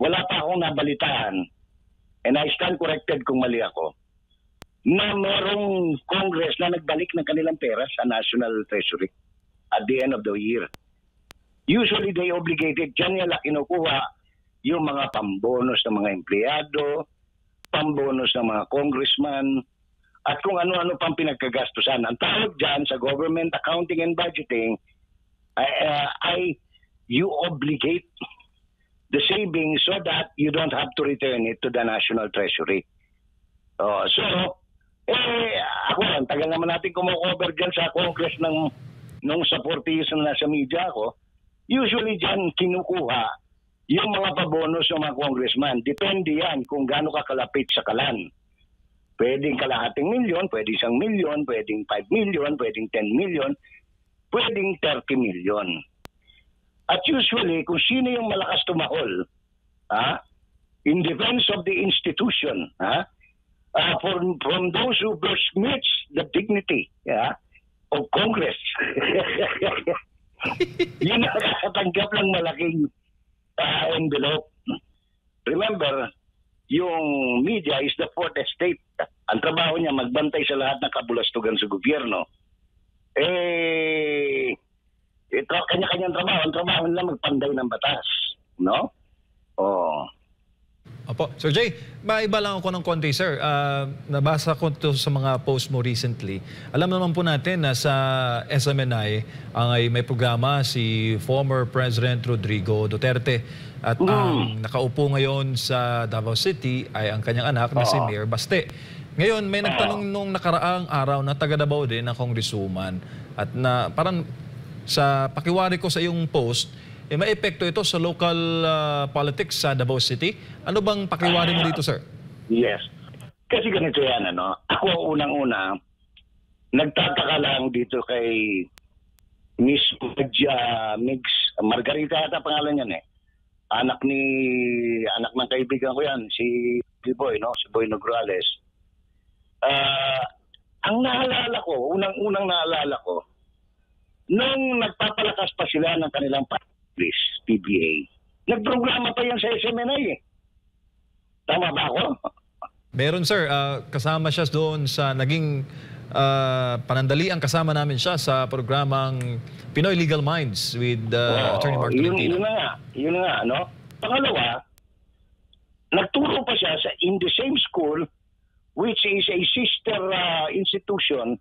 wala pa akong nabalitaan, and I stand corrected kung mali ako, na merong Congress na nagbalik ng kanilang pera sa National Treasury at the end of the year. Usually they obligated, dyan nila kinukuha yung mga pambonos ng mga empleyado, pambonos ng mga congressman, at kung ano-ano pang pinagkagastusan. Ang tawag dyan sa government accounting and budgeting, you obligate the savings so that you don't have to return it to the National Treasury. Ako lang, tagal naman natin kumukover dyan sa Congress nung sa 40 years na nasa media ako. Usually dyan kinukuha yung mga pabonos ng mga congressman. Depende yan kung gaano kakalapit sa kalan. Pwedeng kalahating milyon, pwedeng 1 milyon, pwedeng 5 milyon, pwedeng 10 milyon, pwedeng 30 milyon. At usually, kung sino yung malakas tumakol, in defense of the institution, from those who besmirch the dignity of Congress, yun ang nakakatanggap ng malaking envelope. Remember, yung media is the fourth estate. Ang trabaho niya, magbantay sa lahat ng kabulastugan sa gobyerno. Kanya-kanyang trabaho. Ang trabaho nila magpanday ng batas. No? Opo. Sir Jay, maiba lang ako ng konti, sir. Nabasa ko ito sa mga post mo recently. Alam naman po natin na sa SMNI ay may programa si former President Rodrigo Duterte. At ang nakaupo ngayon sa Davao City ay ang kanyang anak na si Mayor Baste. Ngayon, may nagtanong nung nakaraang araw na taga Davao din na congresswoman. At na parang sa pakiwari ko sa iyong post, may epekto ito sa local politics sa Davao City. Ano bang pakiwari mo dito, sir? Yes. Kasi ganito yan, Ako unang-una, nagtataka lang dito kay Miss Margarita ata pangalan yan Anak ng kaibigan ko yan, si Boy, si Boy Nograles. Ang naalala ko, unang naalala ko, nung nagpapalakas pa sila ng kanilang PBA. Nagprograma pa yan sa SMNI Tama ba ako? Meron, sir. Kasama siya doon sa naging panandalian. Kasama namin siya sa programang Pinoy Legal Minds with Attorney Mark Tolentino. Yun na nga, Pangalawa, nagturo pa siya in the same school which is a sister institution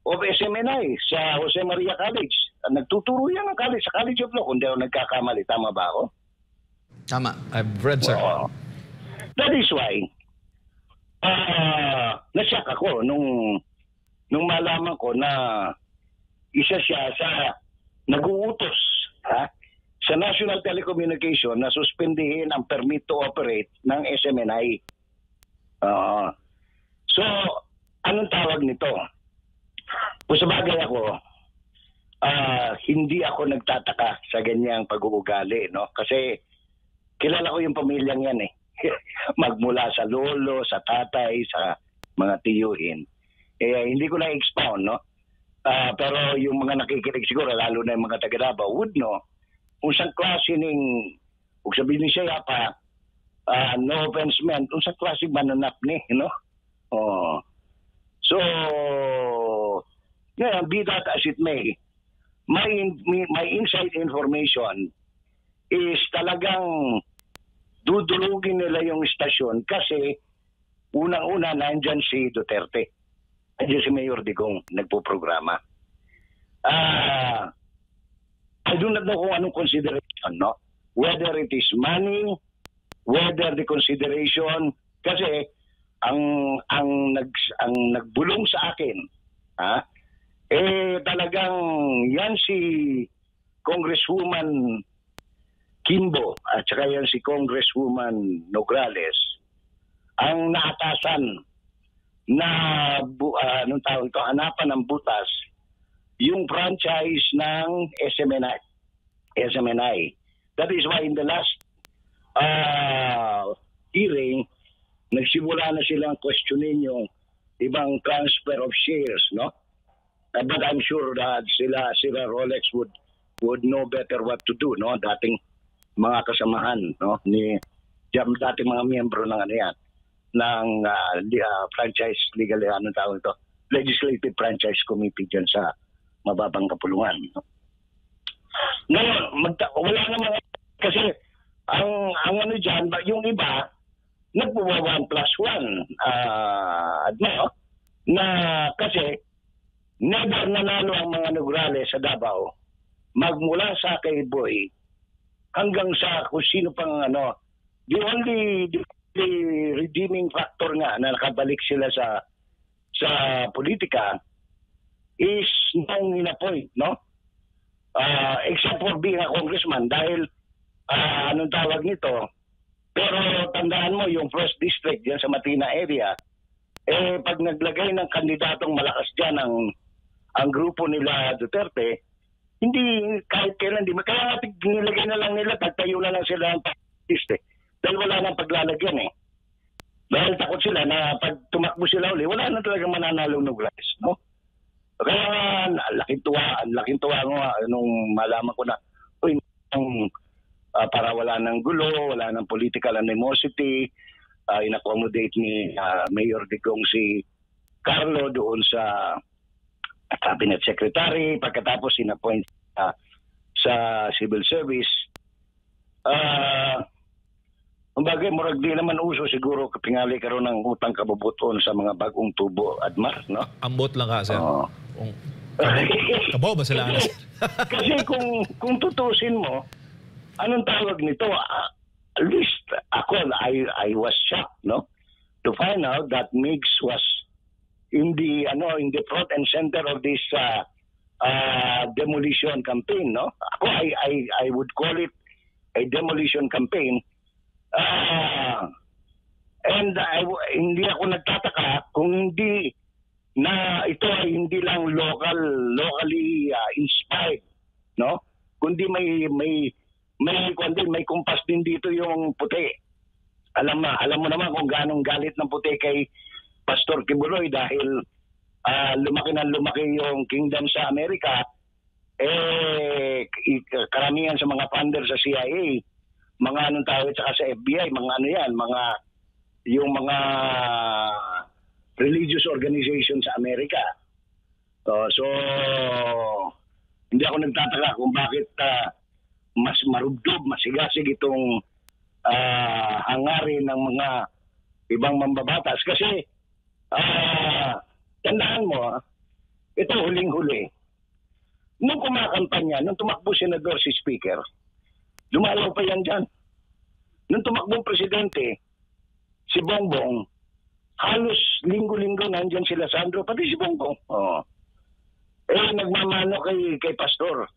of SMNI sa Jose Maria College. Nagtuturo yan ng college, sa College of Law, kung di ako nagkakamali. Tama ba ako? Tama. I've read, sir. That is why, nasyak ako nung malaman ko na isa siya sa nag-uutos sa National Telecommunication na suspendihin ang permit to operate ng SMNI. So, anong tawag nito? Kung sa bagay ako, hindi ako nagtataka sa ganyang pag-uugali, Kasi kilala ko yung pamilyang yan Magmula sa lolo, sa tatay, sa mga tiyuhin. Hindi ko na expound, pero yung mga nakikinig siguro, lalo na yung mga taga-Davao, would know kung saan klase kung sabihin siya pa, no offense meant, kung saan klase mananap So, be that as it may, my inside information is talagang dudulugin nila yung istasyon kasi unang-una nandyan si Duterte. Andiyan si Mayor Digong nagpo-programa. I do not know kung anong consideration, whether it is money, whether the consideration, kasi ang nagbulong sa akin, talagang yan si Congresswoman Kimbo at saka yan si Congresswoman Nograles ang naatasan na hanapan ng butas yung franchise ng SMNI. That is why in the last hearing, nagsimula na silang questionin yung ibang transfer of shares, But I'm sure that sila Rolex would know better what to do, Dating mga kasamahan, ni Dati mga miyembro ng ano yan, ng franchise legal, anong tawag ito? Legislative Franchise Committee dyan sa mababang kapulungan. No? Ngayon, wala naman, kasi ang ano dyan, yung iba, nagpuwa 1+1. No? Na kasi, never nanalo ang mga Nograles sa Davao, magmula sa kay Boy, hanggang sa kung sino pang ano, the only redeeming factor nga na nakabalik sila sa politika is nung in-appoint, no? Except for being a congressman dahil anong tawag nito, pero tandaan mo yung first district diyan sa Matina area, pag naglagay ng kandidatong malakas diyan ang grupo nila Duterte, hindi kahit kailan di kaya nilagay na lang nila, tagtayo na lang sila ng district dahil wala nang paglalagyan dahil takot sila na pag tumakbo sila uli, wala na talagang mananalong Nogales, no? Kaya laking tuwa nga nung malaman ko na para wala ng gulo, wala ng political animosity, in-accommodate ni Mayor Digong si Carlo doon sa cabinet secretary, pagkatapos in-appoint sa civil service. Bagay, murag di naman uso siguro kapingali karon ng utang kabubuton sa mga bagong tubo, Admar, no? Ambot lang ka, sir. Kabaw ba sila, Anas? Kasi kung tutusin mo, anong tawag nito? At least ako, I was shocked, no? To find out that Migs was in the front and center of this demolition campaign, no? Ako, I would call it a demolition campaign. And hindi ako nagtataka kung hindi na ito ay hindi lang locally inspired, no? Kundi may kumpas din dito yung puti. Alam mo naman kung gaano galit ng puti kay Pastor Kibuloy dahil lumaki yung kingdom sa Amerika, karamihan sa mga funder sa CIA, mga anong tawag saka sa FBI, yung mga religious organization sa Amerika. So hindi ako nagtataka kung bakit mas marubdob, masigasig itong hangarin ng mga ibang mambabatas. Kasi tandaan mo, ito huling-huli. Nung kumakampanya, nung tumakbo senador si Speaker, lumalaw pa yan dyan. Nung tumakbong presidente, si Bongbong, halos linggo-linggo nandyan sila Sandro, pati si Bongbong. Nagmamano kay Pastor.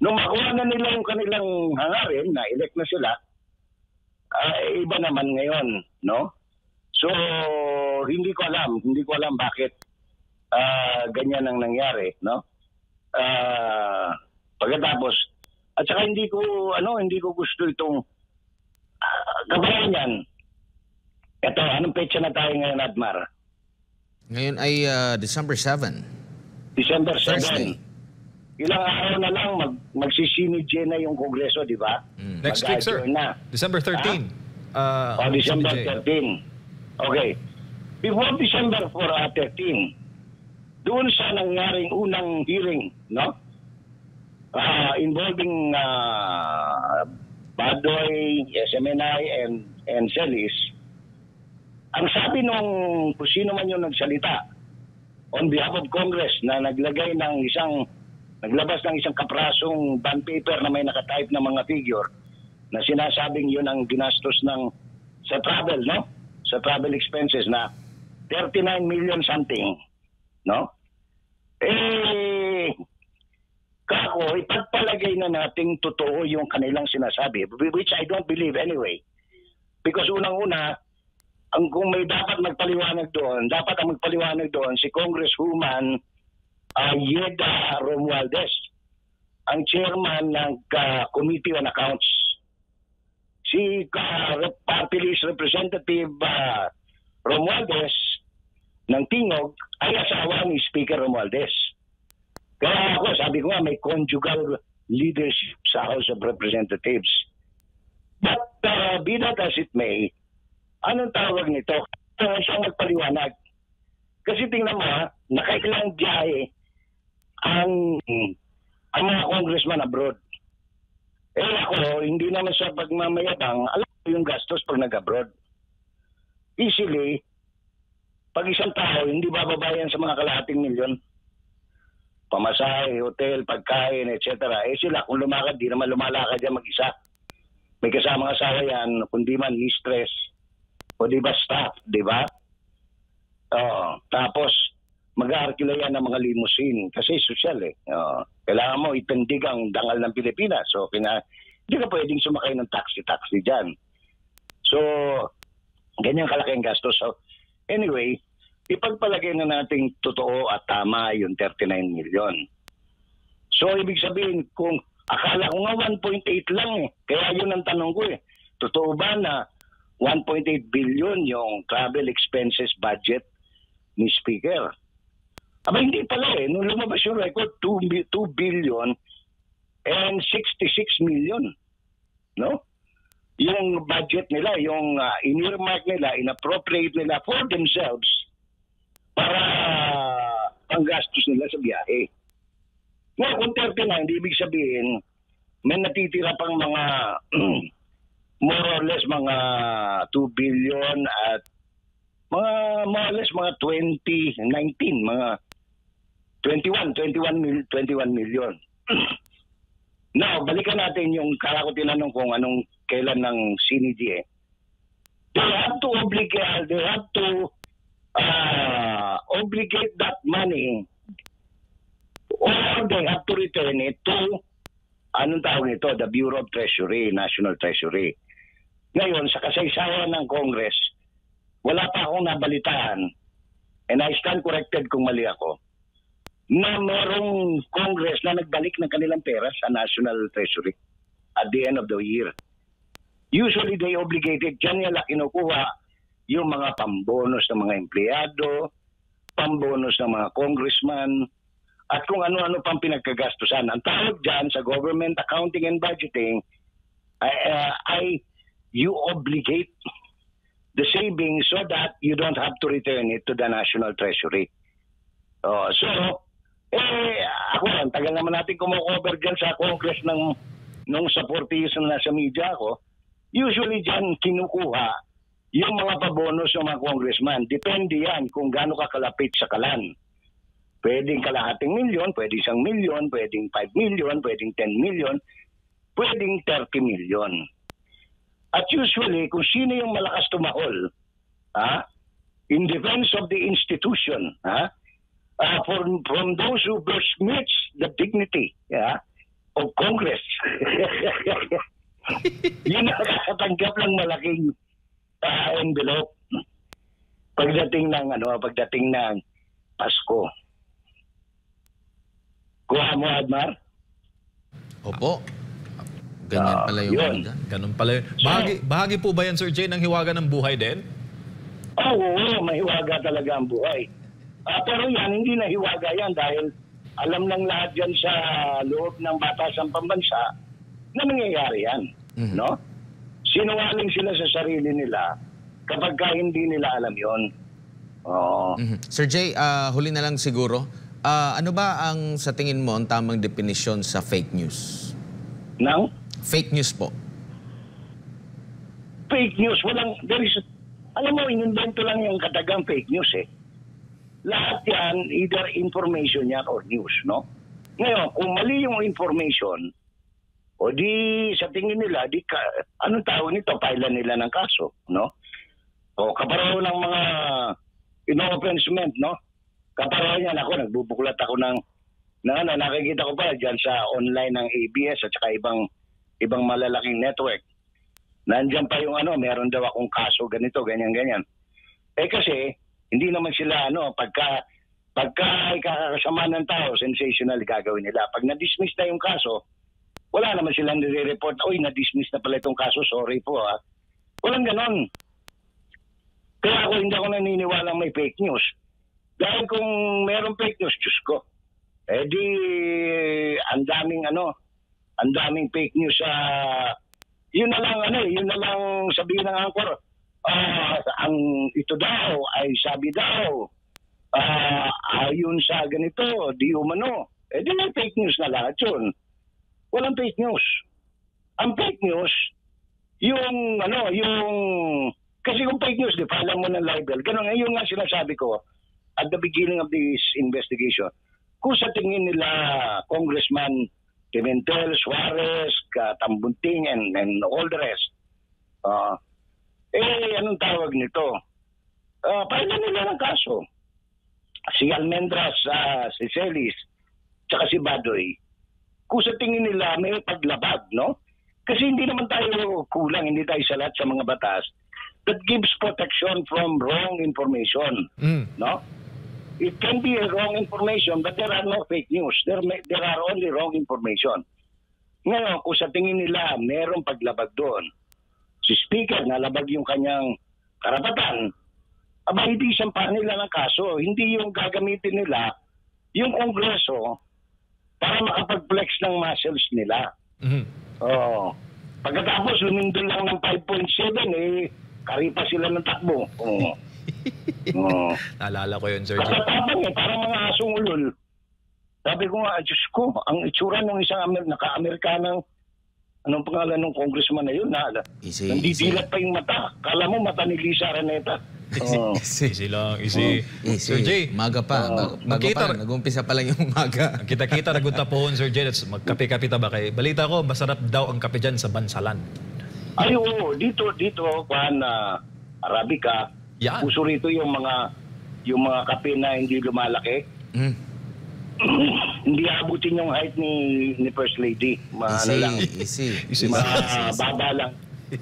Nung makuha na nila yung kanilang hangarin, na elect na sila, iba naman ngayon, no? So, hindi ko alam bakit ganyan ang nangyari, no? Pagkatapos, at saka hindi ko gusto itong gabayan yan. Ito, anong petsa na tayo ngayon, Admar? Ngayon ay December 7. December 7. Thursday. Ilang araw na lang magsisinidye na yung Kongreso, di ba? Next week, sir. Na. December 13. December 13. Okay. Before December 13, doon sa nangyaring unang hearing, no? Involving Badoy, SMNI, and Celis, ang sabi nung kung sino man yung nagsalita on behalf of Congress na naglabas ng isang kaprasong bond paper na may nakatype na mga figure na sinasabing yun ang ginastos sa travel, no? Sa travel expenses na 39 million something, no? Kako, ipagpalagay na nating totoo yung kanilang sinasabi, which I don't believe anyway. Because unang-una, kung may dapat magpaliwanag doon si Congresswoman Yeda Romualdez, ang chairman ng Committee on Accounts. Si Party List Representative Romualdez ng Tingog ay asawa ni Speaker Romualdez. Kaya ako, sabi ko nga, may conjugal leadership sa House of Representatives. But be that as it may, anong tawag nito? Siyang magpaliwanag. Kasi tingnan mo ha, nakailang biyahe ang mga congressman abroad. Eh ako, hindi naman sa pagmamayabang, alam ko yung gastos pag nag-abroad. Easily, pag isang tao, hindi bababayan sa mga kalahating milyon. Pamasahe, hotel, pagkain, etc. Eh sila, kung lumakad, di naman lumalakad yan mag-isa. May kasamang asawa yan, kundi man mistress, o di ba staff, di ba? Tapos, mag-aarkila yan ng mga limousine kasi social eh. Kailangan mo itindig ang dangal ng Pilipinas. So, hindi ka pwedeng sumakay ng taxi dyan. So, ganyan kalaking gastos. So, anyway, ipagpalagay na nating totoo at tama yung 39 million. So, ibig sabihin, kung akala ko nga 1.8 lang eh. Kaya yun ang tanong ko eh. Totoo ba na 1.8 billion yung travel expenses budget ni Speaker? Aba, hindi pala eh. Nung lumabas yung record, 2 billion and 66 million. No? Yung budget nila, yung in-earmark nila, in-appropriate nila for themselves para panggastos nila sa biyahe. Ngayon, kung 39, ibig sabihin, may natitira pang mga more or less mga 2 billion at mga more or less mga 2019, mga 21 million. Now, balikan natin yung kaya ko tinanong kung anong kailan ng CNG eh. They have to obligate that money or they have to return it to anong tawag nito? The Bureau of Treasury, National Treasury. Ngayon, sa kasaysayan ng Congress, wala pa akong nabalitaan, and I stand corrected kung mali ako, na merong Congress na nagbalik ng kanilang pera sa National Treasury at the end of the year. Usually, they obligated, dyan nila kinukuha yung mga pambonus ng mga empleyado, pambonus ng mga congressman, at kung ano-ano pang pinagkagastusan. Ang tawag dyan sa government accounting and budgeting ay you obligate the savings so that you don't have to return it to the National Treasury. Ako lang, tagal naman natin kumukover dyan sa Congress nung sa 40 years na nasa media ako. Usually dyan kinukuha yung mga pabonus ng mga congressman. Depende yan kung gaano ka kalapit sa kalan. Pwedeng kalahating milyon, pwedeng 1 milyon, pwedeng 5 milyon, pwedeng 10 milyon, pwedeng 30 milyon. At usually, kung sino yung malakas tumahol, in defense of the institution, from those who besmirch the dignity of Congress, yun nakakatanggap ng malaking envelope pagdating ng Pasko. Kuha mo, Admar? Opo. Ganyan pala yung yun. Ganun pala yun. Bahagi po ba yan, Sir Jay, ng hiwaga ng buhay din? Oo, mahiwaga talaga ang buhay. Pero yan, hindi na hiwaga yan dahil alam ng lahat yan sa loob ng Batasan Pambansa na nangyayari yan. Mm-hmm. No? Sinungaling sila sa sarili nila kapag hindi nila alam yon. Mm-hmm. Sir Jay, huli na lang siguro. Ano ba ang sa tingin mo ang tamang definisyon sa fake news? Nang? Fake news po. Fake news, alam mo, inimbento lang yung katagang fake news eh. Lahat yan, either information yan or news, no? Ngayon, kung mali yung information, o di sa tingin nila, anong tawag nito? Pailan nila ng kaso, no? O kaparaw ng mga inoffensement, no? Kaparaw yan ako, nagbubuklat ako nakikita ko pa dyan sa online ng ABS at saka ibang malalaking network. Nandiyan pa yung meron daw akong kaso ganito, ganyan. Eh kasi, hindi naman sila pagka ikakasama ng tao, sensational gagawin nila. Pag na-dismiss na yung kaso, wala naman silang nire-report, na-dismiss na pala itong kaso, sorry po Walang ganon. Kaya hindi ako naniniwala may fake news. Dahil kung merong fake news, Diyos ko, ang daming fake news yun na lang yun na lang sabihin ng angkor, ang ito daw ay sabi daw ayon sa ganito, di umano. Di may fake news na lahat yun. Walang fake news. Ang fake news, yung kasi kung fake news, di paalam mo ng libel. Ganun, yun nga sinasabi ko at the beginning of this investigation. Kung sa tingin nila Congressman Pimentel, Suarez, Tambunting, and all the rest, anong tawag nito? Pailan nila ng kaso. Si Almendras, si Celis, tsaka si Badoy. Kung sa tingin nila may paglabag, no? Kasi hindi naman tayo kulang, hindi tayo salat sa mga batas that gives protection from wrong information, no? It can be a wrong information, but there are no fake news. There are only wrong information. Ngayon, kung sa tingin nila mayroong paglabag doon, si Speaker nalabag yung kanyang karapatan, hindi sampahan nila ng kaso. Hindi yung gagamitin nila yung Kongreso para makapag-flex ng muscles nila. Pagkatapos lumindol lang ng 5.7, karipa sila ng takbo. Naalala ko yun, Sir Jay. Pagkatapos parang mga asong ulol. Sabi ko nga, Diyos ko, ang itsura ng isang naka-Amerikanang, anong pangalan ng congressman na yun? Nandidilat pa yung mata. Kala mo mata ni Lisa Araneta. Easy lang, easy. Sir Jay. Maga pa. Nag-umpisa pa lang yung maga. Kita-kita, nagunta po Sir Jay. Magkape-kape ta ba kayo? Balita ko, masarap daw ang kape dyan sa Bansalan. Ay, oo. Dito, Arabica. Yan. Puso rito yung mga kape na hindi lumalaki. Hindi abutin yung height ni First Lady. Easy. Baba lang.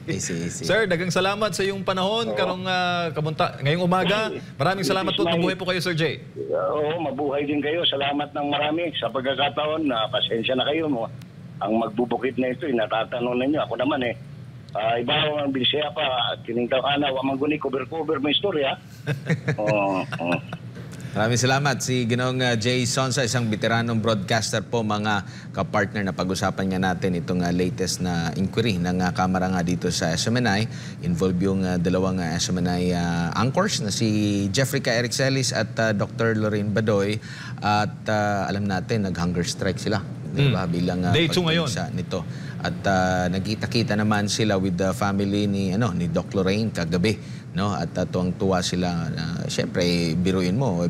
Easy. Sir, dagang salamat sa iyong panahon. Ngayong umaga. Maraming salamat po. Mabuhay po kayo, Sir Jay. Oo, mabuhay din kayo. Salamat ng marami sa pagkakataon. Pasensya na kayo. Ang magbubukid na ito, natatanong ninyo. Ako naman iba ang binisaya pa. Kiningtaw ka na, wamang cover may istorya. Maraming salamat si Ginoong Jay Sonsa, isang veteranong broadcaster po, mga kapartner na pag-usapan nga natin itong latest na inquiry ng Kamara nga dito sa SMNI. Involve yung dalawang SMNI anchors na si Jeffrey K. Eric Celis at Dr. Lorraine Badoy. At alam natin, nag-hunger strike sila. Diba? Bilang Day 2 ngayon nito. At nagkita-kita naman sila with the family ni Doc Lorraine kagabi, no? At tuwang-tuwa sila. Siyempre, biruin mo,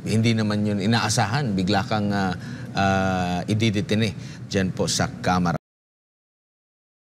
hindi naman yun inaasahan. Bigla kang ididetine dyan po sa Kamara.